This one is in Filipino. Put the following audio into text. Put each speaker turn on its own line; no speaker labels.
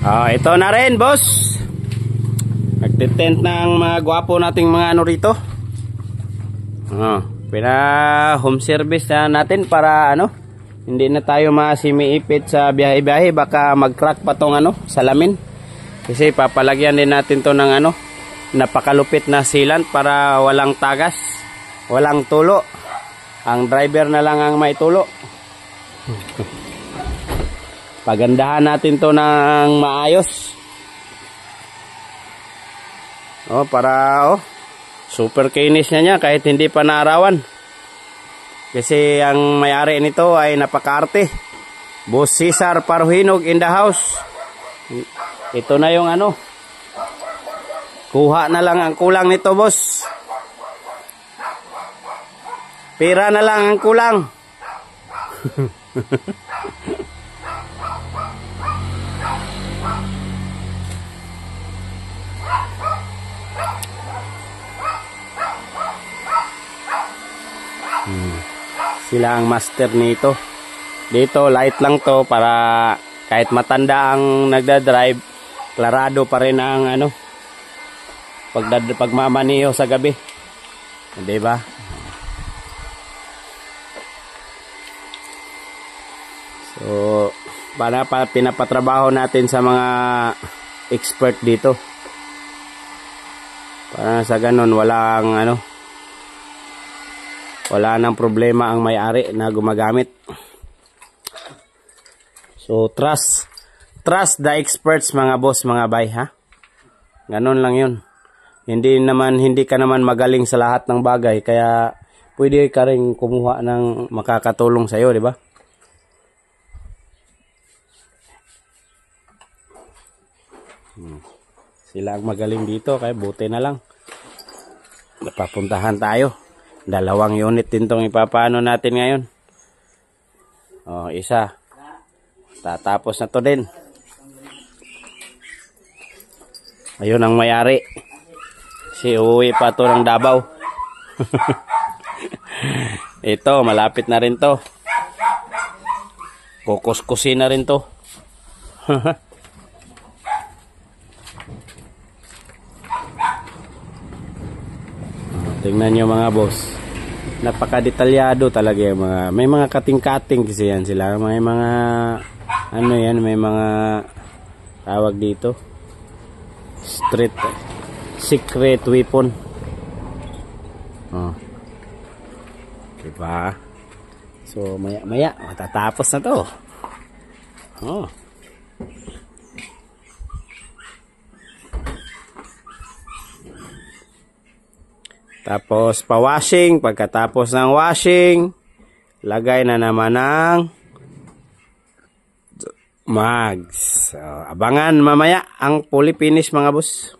Ito na rin, boss. Nagtitent ng mga gwapo nating mga ano rito. Pina home service na natin para ano, hindi na tayo masimiipit sa biyahe-biyahe. Baka mag-crack pa tong ano, salamin. Kasi papalagyan din natin to ng ano, napakalupit na sealant para walang tagas, walang tulo. Ang driver na lang ang may tulo. Pagandahan natin to ng maayos. Para super kinis niya kahit hindi pa naarawan. Kasi ang may-ari nito ay napakaarte. Boss Cesar Paruhinog in the house. Ito na yung ano. Kuha na lang ang kulang nito, boss. Pera na lang ang kulang. Sila ang master nito. Dito light lang to para kahit matanda ang nagdadrive, klarado pa rin ang ano pagmamaniho sa gabi. Hindi ba? So, para pinapatrabaho natin sa mga expert dito. Para sa ganun walang ano, wala nang problema ang may-ari na gumagamit. So trust the experts, mga boss, mga bay, ha? Ganon lang yun. Hindi ka naman magaling sa lahat ng bagay, kaya pwede ka rin kumuha ng makakatulong sa'yo, di ba? Sila ang magaling dito, kaya buti na lang napapuntahan tayo. 2 unit din tong ipapano natin ngayon. Isa. Tatapos na to din. Ayun ang may-ari. Si uuwi pa to ng Davao. Ito, malapit na rin to. Kukuskusin na rin to. Tingnan nyo mga boss, napaka-detalyado talaga yung mga, may mga kating-kating kasi yan sila, may mga ano yan, may mga tawag dito, secret weapon. Diba? So maya matatapos na to. Tapos pa-washing, pagkatapos ng washing, lagay na naman ng mags. So, abangan mamaya ang fully finish, mga boss.